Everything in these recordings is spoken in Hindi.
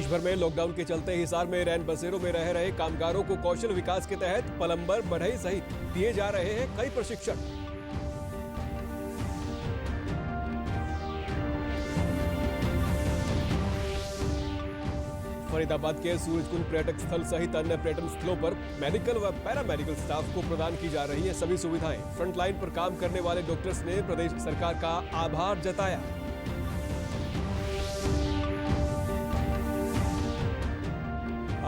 भर में लॉकडाउन के चलते हिसार में रैन बसेरों में रह रहे कामगारों को कौशल विकास के तहत प्लम्बर, बढ़ई सहित दिए जा रहे हैं कई प्रशिक्षण। फरीदाबाद के सूरजकुंड पर्यटक स्थल सहित अन्य पर्यटन स्थलों पर मेडिकल व पैरामेडिकल स्टाफ को प्रदान की जा रही है सभी सुविधाएं। फ्रंटलाइन पर काम करने वाले डॉक्टर्स ने प्रदेश सरकार का आभार जताया।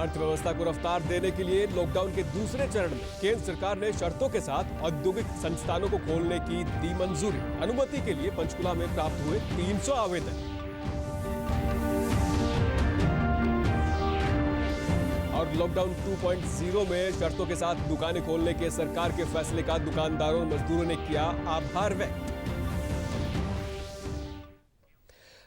अर्थव्यवस्था को रफ्तार देने के लिए लॉकडाउन के दूसरे चरण में केंद्र सरकार ने शर्तों के साथ औद्योगिक संस्थानों को खोलने की दी मंजूरी। अनुमति के लिए पंचकुला में प्राप्त हुए 300 आवेदन। और लॉकडाउन 2.0 में शर्तों के साथ दुकानें खोलने के सरकार के फैसले का दुकानदारों और मजदूरों ने किया आभार व्यक्त।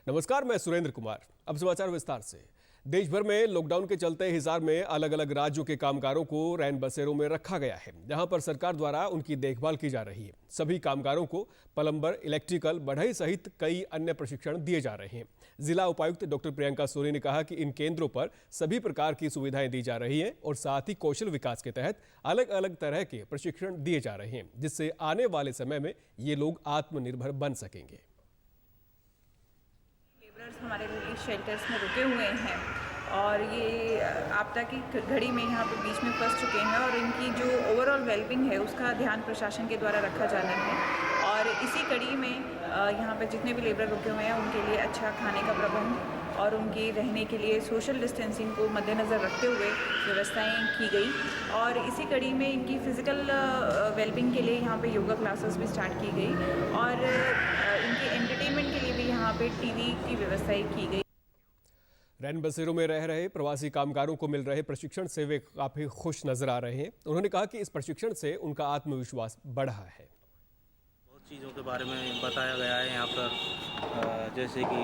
नमस्कार, मैं सुरेंद्र कुमार। अब समाचार विस्तार से। देश भर में लॉकडाउन के चलते हिसार में अलग अलग राज्यों के कामगारों को रैन बसेरों में रखा गया है, जहां पर सरकार द्वारा उनकी देखभाल की जा रही है। सभी कामगारों को प्लम्बर, इलेक्ट्रिकल, बढ़ई सहित कई अन्य प्रशिक्षण दिए जा रहे हैं। जिला उपायुक्त डॉक्टर प्रियंका सोनी ने कहा कि इन केंद्रों पर सभी प्रकार की सुविधाएं दी जा रही हैं और साथ ही कौशल विकास के तहत अलग अलग तरह के प्रशिक्षण दिए जा रहे हैं, जिससे आने वाले समय में ये लोग आत्मनिर्भर बन सकेंगे। हमारे रिलीफ शेल्टर्स में रुके हुए हैं और ये आपदा की घड़ी में यहाँ पे बीच में फंस चुके हैं और इनकी जो ओवरऑल वेलबिंग है उसका ध्यान प्रशासन के द्वारा रखा जाना है। और इसी कड़ी में यहाँ पे जितने भी लेबर रुके हुए हैं उनके लिए अच्छा खाने का प्रबंध और उनके रहने के लिए सोशल डिस्टेंसिंग को मद्देनज़र रखते हुए व्यवस्थाएं की गई। और इसी कड़ी में इनकी फ़िज़िकल वेलबिंग के लिए यहाँ पे योगा क्लासेस भी स्टार्ट की गई और इनके एंटरटेनमेंट के लिए भी यहाँ पे टीवी की व्यवस्थाएं की गई। रैन बसेरों में रह रहे प्रवासी कामगारों को मिल रहे प्रशिक्षण से वे काफ़ी खुश नजर आ रहे हैं। उन्होंने कहा कि इस प्रशिक्षण से उनका आत्मविश्वास बढ़ा है। बहुत चीज़ों के बारे में बताया गया है यहाँ पर, जैसे कि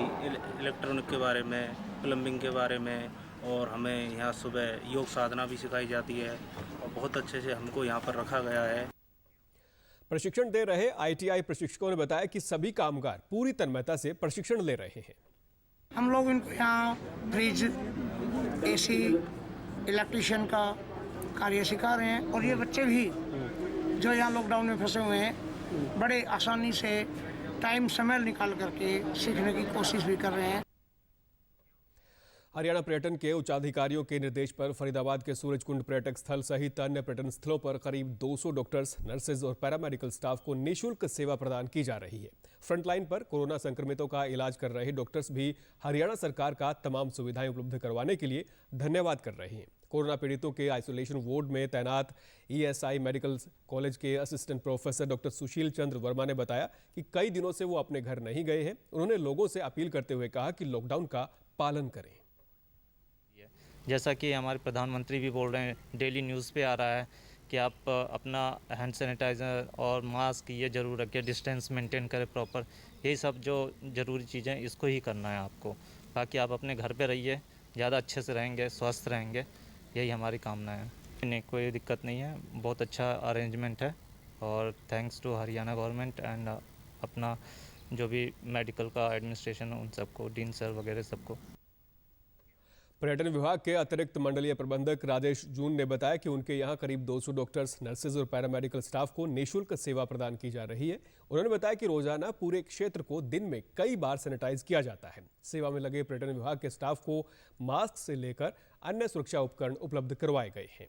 इलेक्ट्रॉनिक के बारे में, प्लम्बिंग के बारे में, और हमें यहाँ सुबह योग साधना भी सिखाई जाती है और बहुत अच्छे से हमको यहाँ पर रखा गया है। प्रशिक्षण दे रहे ITI प्रशिक्षकों ने बताया कि सभी कामगार पूरी तन्मयता से प्रशिक्षण ले रहे हैं। हम लोग इनको यहाँ फ्रिज, AC, इलेक्ट्रिशियन का कार्य सिखा रहे हैं और ये बच्चे भी जो यहाँ लॉकडाउन में फंसे हुए हैं बड़े आसानी से टाइम समय निकाल करके सीखने की कोशिश भी कर रहे हैं। हरियाणा पर्यटन के उच्चाधिकारियों के निर्देश पर फरीदाबाद के सूरजकुंड पर्यटक स्थल सहित अन्य पर्यटन स्थलों पर करीब 200 डॉक्टर्स, नर्सेज और पैरामेडिकल स्टाफ को निःशुल्क सेवा प्रदान की जा रही है। फ्रंटलाइन पर कोरोना संक्रमितों का इलाज कर रहे डॉक्टर्स भी हरियाणा सरकार का तमाम सुविधाएं उपलब्ध करवाने के लिए धन्यवाद कर रहे हैं। कोरोना पीड़ितों के आइसोलेशन वार्ड में तैनात ESI मेडिकल कॉलेज के assistant professor doctor Sushil Chandra Verma ने बताया कि कई दिनों से वो अपने घर नहीं गए हैं। उन्होंने लोगों से अपील करते हुए कहा कि लॉकडाउन का पालन करें। जैसा कि हमारे प्रधानमंत्री भी बोल रहे हैं, डेली न्यूज़ पे आ रहा है कि आप अपना हैंड सैनिटाइज़र और मास्क ये ज़रूर रखें, डिस्टेंस मेंटेन करें प्रॉपर। यही सब जो ज़रूरी चीज़ें इसको ही करना है आपको। बाकी आप अपने घर पे रहिए, ज़्यादा अच्छे से रहेंगे, स्वस्थ रहेंगे, यही हमारी कामना है। नहीं, कोई दिक्कत नहीं है, बहुत अच्छा अरेंजमेंट है और thanks to Haryana government and अपना जो भी मेडिकल का एडमिनिस्ट्रेशन उन सबको, डीन सर वगैरह सबको। पर्यटन विभाग के अतिरिक्त मंडलीय प्रबंधक राजेश जून ने बताया कि उनके यहाँ करीब 200 डॉक्टर्स, नर्सेज और पैरामेडिकल स्टाफ को निःशुल्क सेवा प्रदान की जा रही है। उन्होंने बताया कि रोजाना पूरे क्षेत्र को दिन में कई बार सैनिटाइज किया जाता है। सेवा में लगे पर्यटन विभाग के स्टाफ को मास्क से लेकर अन्य सुरक्षा उपकरण उपलब्ध करवाए गए हैं।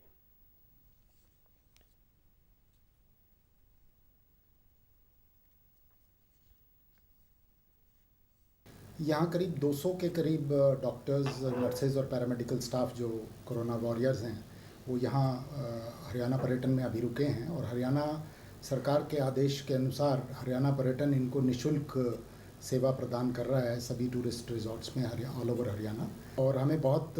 यहाँ करीब 200 के करीब डॉक्टर्स, नर्सेज और पैरामेडिकल स्टाफ जो कोरोना वॉरियर्स हैं वो यहाँ हरियाणा पर्यटन में अभी रुके हैं और हरियाणा सरकार के आदेश के अनुसार हरियाणा पर्यटन इनको निःशुल्क सेवा प्रदान कर रहा है सभी टूरिस्ट रिजॉर्ट्स में ऑल ओवर हरियाणा। और हमें बहुत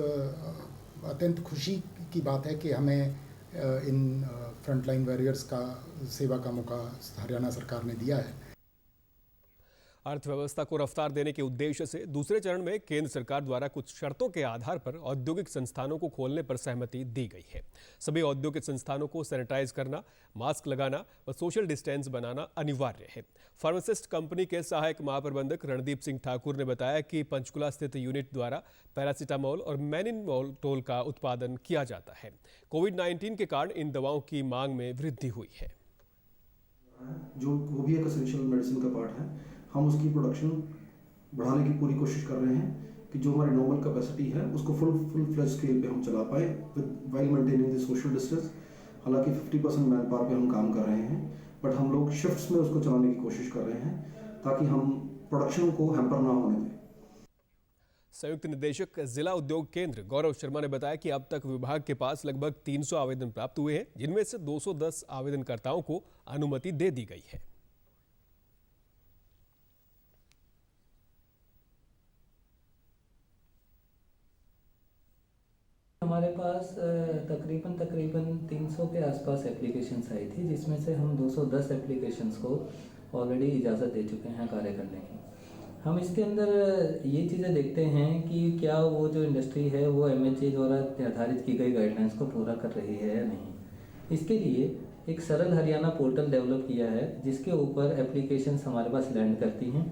अत्यंत खुशी की बात है कि हमें इन फ्रंटलाइन वॉरियर्स का सेवा का मौका हरियाणा सरकार ने दिया है। अर्थव्यवस्था को रफ्तार देने के उद्देश्य से दूसरे चरण में केंद्र सरकार द्वारा कुछ शर्तों के आधार पर औद्योगिक संस्थानों को खोलने पर सहमति दी गई है। सभी औद्योगिक संस्थानों को सैनिटाइज करना, मास्क लगाना व सोशल डिस्टेंस बनाना अनिवार्य है। फार्मासिस्ट कंपनी के सहायक महाप्रबंधक रणदीप सिंह ठाकुर ने बताया कि पंचकुला स्थित यूनिट द्वारा पैरासीटामोल और मैनिनमोल का उत्पादन किया जाता है। कोविड-19 के कारण इन दवाओं की मांग में वृद्धि हुई है, जो वो भी एक एसेंशियल मेडिसिन का पार्ट है। हम उसकी प्रोडक्शन बढ़ाने की पूरी कोशिश कर रहे हैं कि जो हमारी नॉर्मल कैपेसिटी है उसको फुल फ्लेज स्केल पे हम चला पाए while maintaining the social distance. हालांकि 50% मैन पावर पे हम काम कर रहे हैं, बट हम लोग शिफ्ट्स में उसको चलाने की कोशिश कर रहे हैं ताकि हम प्रोडक्शन को हैम्पर ना होने दें। संयुक्त निदेशक जिला उद्योग केंद्र गौरव शर्मा ने बताया कि अब तक विभाग के पास लगभग 300 आवेदन प्राप्त हुए हैं, जिनमें से 210 आवेदनकर्ताओं को अनुमति दे दी गई है। हमारे पास तकरीबन 300 के आसपास एप्लीकेशंस आई थी, जिसमें से हम 210 एप्लीकेशंस को ऑलरेडी इजाज़त दे चुके हैं कार्य करने की। हम इसके अंदर ये चीज़ें देखते हैं कि क्या वो जो इंडस्ट्री है वो MHA द्वारा निर्धारित की गई गाइडलाइंस को पूरा कर रही है या नहीं। इसके लिए एक सरल हरियाणा पोर्टल डेवलप किया है, जिसके ऊपर एप्लीकेशंस हमारे पास लैंड करती हैं।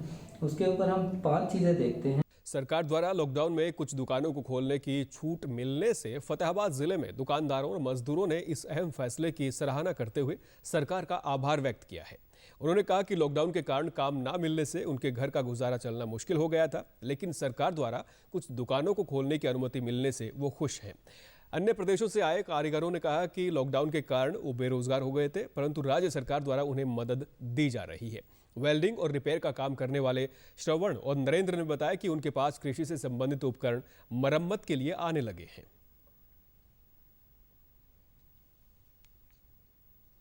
उसके ऊपर हम 5 चीज़ें देखते हैं। सरकार द्वारा लॉकडाउन में कुछ दुकानों को खोलने की छूट मिलने से फतेहाबाद जिले में दुकानदारों और मजदूरों ने इस अहम फैसले की सराहना करते हुए सरकार का आभार व्यक्त किया है। उन्होंने कहा कि लॉकडाउन के कारण काम ना मिलने से उनके घर का गुजारा चलना मुश्किल हो गया था, लेकिन सरकार द्वारा कुछ दुकानों को खोलने की अनुमति मिलने से वो खुश हैं। अन्य प्रदेशों से आए कारीगरों ने कहा कि लॉकडाउन के कारण वो बेरोजगार हो गए थे, परंतु राज्य सरकार द्वारा उन्हें मदद दी जा रही है। वेल्डिंग और रिपेयर का काम करने वाले श्रवण और नरेंद्र ने बताया कि उनके पास कृषि से संबंधित उपकरण मरम्मत के लिए आने लगे हैं।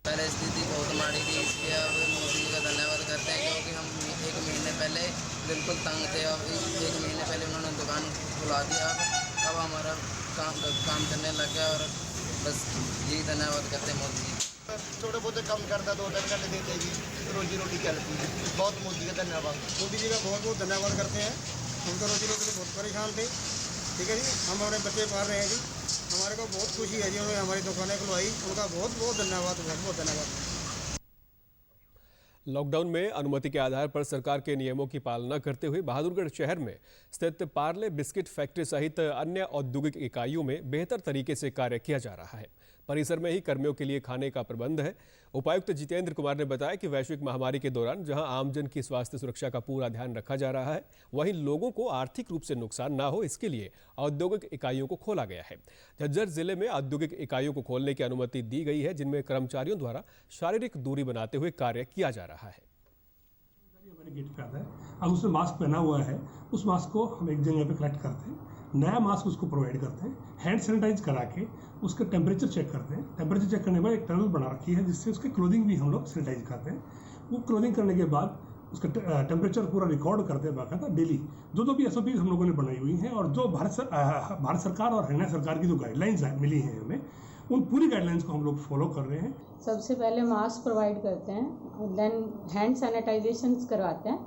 पहले स्थिति बहुत माड़ी थी, इसलिए अब मोदी जी का धन्यवाद करते हैं, क्योंकि हम 1 महीने पहले बिल्कुल तंग थे। अब 1 महीने पहले उन्होंने दुकान खुला दिया, अब हमारा काम करने लग गया और बस यही धन्यवाद करते हैं मोदी जी। छोटे बहुत काम करता 2-3 घंटे देते जी, रोजी रोटी चलती है। बहुत मोदी का धन्यवाद, मोदी जी का बहुत बहुत धन्यवाद करते हैं। हम तो रोजी रोटी से बहुत परेशान थे, ठीक है जी। हम अपने बच्चे पाल रहे हैं जी, हमारे को बहुत खुशी है जी, उन्होंने हमारी दुकानें खुलवाई, उनका बहुत बहुत धन्यवाद, बहुत बहुत धन्यवाद। लॉकडाउन में अनुमति के आधार पर सरकार के नियमों की पालना करते हुए बहादुरगढ़ शहर में स्थित पार्ले बिस्किट फैक्ट्री सहित अन्य औद्योगिक इकाइयों में बेहतर तरीके से कार्य किया जा रहा है। परिसर में ही कर्मियों के लिए खाने का प्रबंध है। उपायुक्त जितेंद्र कुमार ने बताया कि वैश्विक महामारी के दौरान जहां आमजन की स्वास्थ्य सुरक्षा का पूरा ध्यान रखा जा रहा है, वहीं लोगों को आर्थिक रूप से नुकसान ना हो, इसके लिए औद्योगिक इकाइयों को खोला गया है। झज्जर जिले में औद्योगिक इकाइयों को खोलने की अनुमति दी गई है, जिनमें कर्मचारियों द्वारा शारीरिक दूरी बनाते हुए कार्य किया जा रहा है। हमारे गेट पे आता है, अब उसने मास्क पहना हुआ है, उस मास्क को हम एक जगह पे कलेक्ट करते हैं, नया मास्क उसको प्रोवाइड करते हैं, हैंड सैनिटाइज करा के उसका टेम्परेचर चेक करते हैं। टेम्परेचर चेक करने के बाद एक टनल बना रखी है, जिससे उसकी क्लोथिंग भी हम लोग सैनिटाइज करते हैं। वो क्लोथिंग करने के बाद उसका टेम्परेचर पूरा रिकॉर्ड करते हैं बाकायदा डेली। जो भी SOP हम लोगों ने बनाई हुई हैं, और जो भारत सरकार और हरियाणा सरकार की जो गाइडलाइंस मिली हैं हमें, उन पूरी गाइडलाइंस को हम लोग फॉलो कर रहे हैं। सबसे पहले मास्क प्रोवाइड करते हैं, देन हैंड सैनिटाइजेशन करवाते हैं,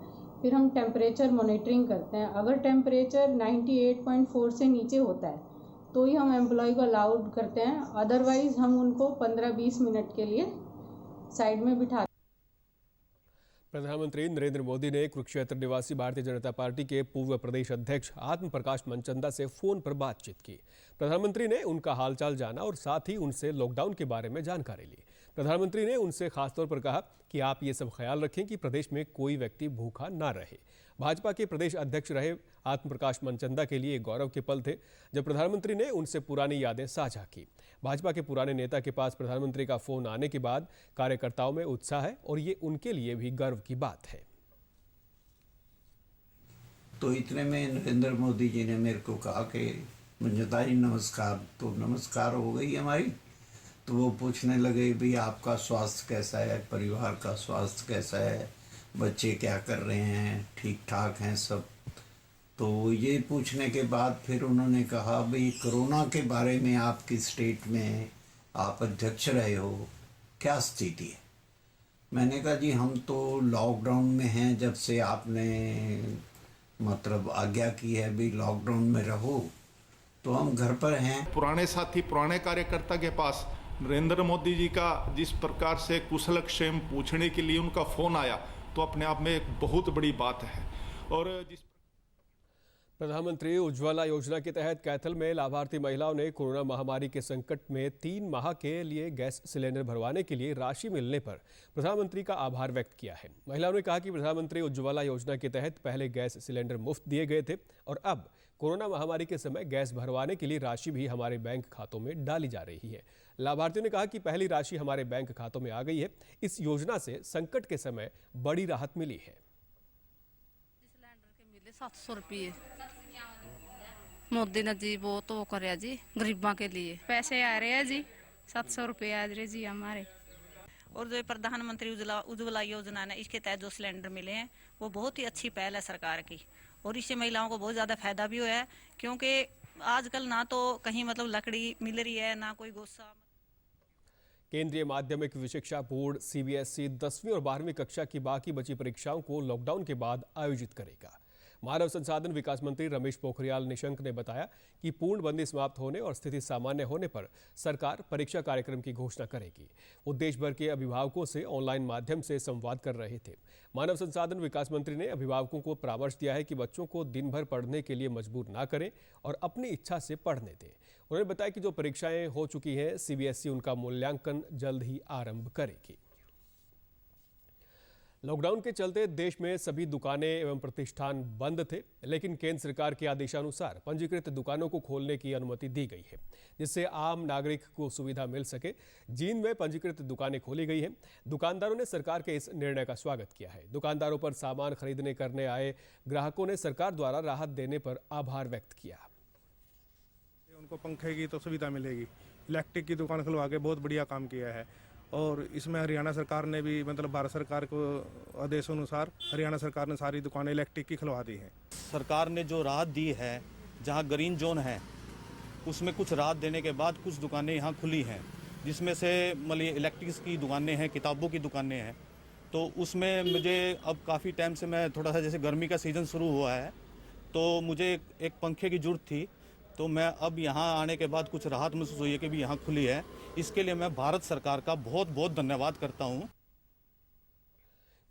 फिर हम टेम्परेचर मॉनिटरिंग करते हैं। अगर टेम्परेचर 98.4 से नीचे होता है तो ही हम एम्प्लॉय को अलाउड करते हैं, अदरवाइज हम उनको 15-20 मिनट के लिए साइड में बिठा। प्रधानमंत्री नरेंद्र मोदी ने कुरुक्षेत्र निवासी भारतीय जनता पार्टी के पूर्व प्रदेश अध्यक्ष आत्म प्रकाश मनचंदा से फोन पर बातचीत की। प्रधानमंत्री ने उनका हालचाल जाना और साथ ही उनसे लॉकडाउन के बारे में जानकारी ली। प्रधानमंत्री ने उनसे खासतौर पर कहा कि आप ये सब ख्याल रखें कि प्रदेश में कोई व्यक्ति भूखा ना रहे। भाजपा के प्रदेश अध्यक्ष रहे आत्म प्रकाश मनचंदा के लिए गौरव के पल थे जब प्रधानमंत्री ने उनसे पुरानी यादें साझा की। भाजपा के पुराने नेता के पास प्रधानमंत्री का फोन आने के बाद कार्यकर्ताओं में उत्साह है और ये उनके लिए भी गर्व की बात है। तो इतने में नरेंद्र मोदी जी ने मेरे को कहा कि मंजूता जी नमस्कार। तो नमस्कार हो गई हमारी। तो वो पूछने लगे भी आपका स्वास्थ्य कैसा है, परिवार का स्वास्थ्य कैसा है, बच्चे क्या कर रहे हैं, ठीक ठाक हैं सब। तो ये पूछने के बाद फिर उन्होंने कहा भाई कोरोना के बारे में आपकी स्टेट में आप अध्यक्ष रहे हो, क्या स्थिति है। मैंने कहा जी हम तो लॉकडाउन में हैं, जब से आपने मतलब आज्ञा की है भी लॉकडाउन में रहो, तो हम घर पर हैं। पुराने साथी, पुराने कार्यकर्ता के पास नरेंद्र मोदी जी का जिस प्रकार से कुशलक्षेम पूछने के लिए उनका फ़ोन आया, तो अपने आप में एक बहुत बड़ी बात है। और जिस प्रधानमंत्री उज्ज्वला योजना के तहत कैथल में लाभार्थी महिलाओं ने कोरोना महामारी के संकट में 3 माह के लिए गैस सिलेंडर भरवाने के लिए राशि मिलने पर प्रधानमंत्री का आभार व्यक्त किया है। महिलाओं ने कहा कि प्रधानमंत्री उज्ज्वला योजना के तहत पहले गैस सिलेंडर मुफ्त दिए गए थे और अब कोरोना महामारी के समय गैस भरवाने के लिए राशि भी हमारे बैंक खातों में डाली जा रही है। लाभार्थियों ने कहा कि पहली राशि हमारे बैंक खातों में आ गई है। इस योजना से संकट के समय बड़ी राहत मिली है। 700 रुपये मोदी ने जी बहुत वो कर जी गरीबों के लिए पैसे आ रहे हैं जी, 700 रुपये आ रहे जी हमारे। और जो प्रधानमंत्री उज्ज्वला योजना ने इसके तहत जो सिलेंडर मिले हैं वो बहुत ही अच्छी पहल है सरकार की, और इससे महिलाओं को बहुत ज़्यादा फायदा भी हुआ है, क्योंकि आजकल ना तो कहीं मतलब लकड़ी मिल रही है ना कोई गुस्सा। केंद्रीय माध्यमिक शिक्षा बोर्ड CBSE 10वीं और 12वीं कक्षा की बाकी बची परीक्षाओं को लॉकडाउन के बाद आयोजित करेगा। मानव संसाधन विकास मंत्री रमेश पोखरियाल निशंक ने बताया कि पूर्णबंदी समाप्त होने और स्थिति सामान्य होने पर सरकार परीक्षा कार्यक्रम की घोषणा करेगी। वो देश भर के अभिभावकों से ऑनलाइन माध्यम से संवाद कर रहे थे। मानव संसाधन विकास मंत्री ने अभिभावकों को परामर्श दिया है कि बच्चों को दिन भर पढ़ने के लिए मजबूर ना करें और अपनी इच्छा से पढ़ने दें। उन्होंने बताया कि जो परीक्षाएं हो चुकी हैं, CBSE उनका मूल्यांकन जल्द ही आरंभ करेगी। लॉकडाउन के चलते देश में सभी दुकानें एवं प्रतिष्ठान बंद थे, लेकिन केंद्र सरकार के आदेशानुसार पंजीकृत दुकानों को खोलने की अनुमति दी गई है, जिससे आम नागरिक को सुविधा मिल सके। जींद में पंजीकृत दुकानें खोली गई हैं। दुकानदारों ने सरकार के इस निर्णय का स्वागत किया है। दुकानदारों पर सामान खरीदने करने आए ग्राहकों ने सरकार द्वारा राहत देने पर आभार व्यक्त किया। उनको पंखे की तो सुविधा मिलेगी। इलेक्ट्रिक की दुकान खुलवा के बहुत बढ़िया काम किया है, और इसमें हरियाणा सरकार ने भी मतलब भारत सरकार को आदेशानुसार हरियाणा सरकार ने सारी दुकानें इलेक्ट्रिक की खुलवा दी हैं। सरकार ने जो राहत दी है, जहां ग्रीन जोन है उसमें कुछ राहत देने के बाद कुछ दुकानें यहां खुली हैं, जिसमें से मतलब इलेक्ट्रिक्स की दुकानें हैं, किताबों की दुकानें हैं। तो उसमें मुझे अब काफ़ी टाइम से मैं थोड़ा सा, जैसे गर्मी का सीज़न शुरू हुआ है तो मुझे एक पंखे की ज़रूरत थी, तो मैं अब यहाँ आने के बाद कुछ राहत महसूस हुई है कि भी यहाँ खुली है। इसके लिए मैं भारत सरकार का बहुत बहुत धन्यवाद करता हूँ।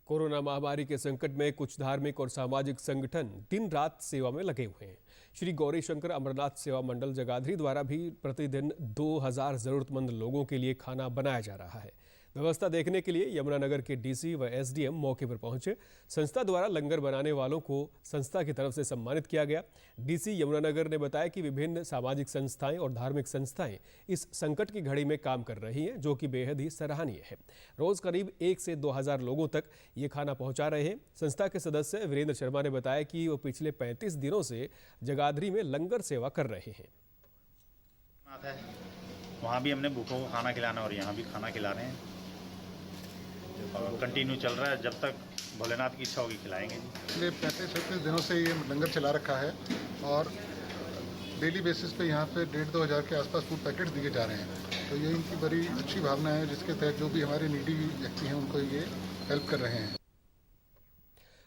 कोरोना महामारी के संकट में कुछ धार्मिक और सामाजिक संगठन दिन रात सेवा में लगे हुए हैं। श्री गौरी शंकर अमरनाथ सेवा मंडल जगाधरी द्वारा भी प्रतिदिन 2000 जरूरतमंद लोगों के लिए खाना बनाया जा रहा है। व्यवस्था देखने के लिए यमुनानगर के DC व SDM मौके पर पहुंचे। संस्था द्वारा लंगर बनाने वालों को संस्था की तरफ से सम्मानित किया गया। DC यमुनानगर ने बताया कि विभिन्न सामाजिक संस्थाएं और धार्मिक संस्थाएं इस संकट की घड़ी में काम कर रही हैं, जो कि बेहद ही सराहनीय है। रोज करीब 1 से 2000 लोगों तक ये खाना पहुंचा रहे हैं। संस्था के सदस्य वीरेंद्र शर्मा ने बताया कि वो पिछले 35 दिनों से जगाधरी में लंगर सेवा कर रहे हैं। वहाँ भी हमने भूखों को खाना खिलाना और यहाँ भी खाना खिला रहे हैं, और कंटिन्यू चल रहा है। जब तक भोलेनाथ की इच्छा होगी खिलाएंगे। पिछले 35-36 दिनों से ये लंगर चला रखा है, और डेली बेसिस पे यहाँ पे 1,500-2 हज़ार के आसपास फूड पैकेट्स दिए जा रहे हैं। तो ये इनकी बड़ी अच्छी भावना है, जिसके तहत जो भी हमारे नीडी व्यक्ति हैं उनको ये हेल्प कर रहे हैं।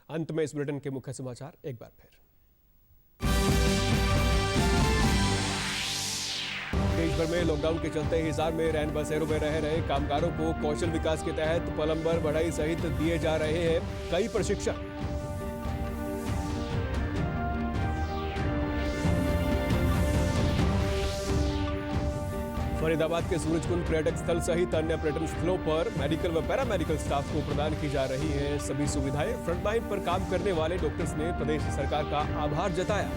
अंत में इस बुलेटिन के मुख्य समाचार एक बार फिर। देश भर में लॉकडाउन के चलते हिसार में रैन बसेरों में रह रहे कामगारों को कौशल विकास के तहत प्लम्बर, बढ़ई सहित दिए जा रहे हैं कई प्रशिक्षण। फरीदाबाद के सूरजकुंड पर्यटक स्थल सहित अन्य पर्यटन स्थलों पर मेडिकल व पैरामेडिकल स्टाफ को प्रदान की जा रही है सभी सुविधाएं। फ्रंटलाइन पर काम करने वाले डॉक्टर्स ने प्रदेश सरकार का आभार जताया।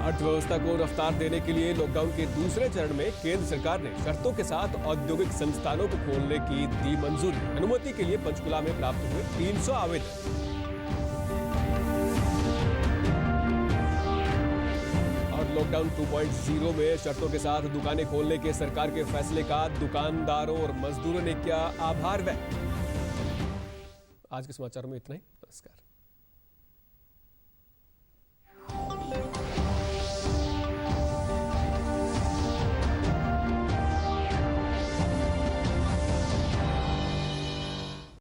अर्थव्यवस्था को रफ्तार देने के लिए लॉकडाउन के दूसरे चरण में केंद्र सरकार ने शर्तों के साथ औद्योगिक संस्थानों को खोलने की दी मंजूरी। अनुमति के लिए पंचकुला में प्राप्त हुए 300 आवेदन। और लॉकडाउन 2.0 में शर्तों के साथ दुकानें खोलने के सरकार के फैसले का दुकानदारों और मजदूरों ने किया आभार व्यक्त। आज के समाचारों में इतना ही। नमस्कार।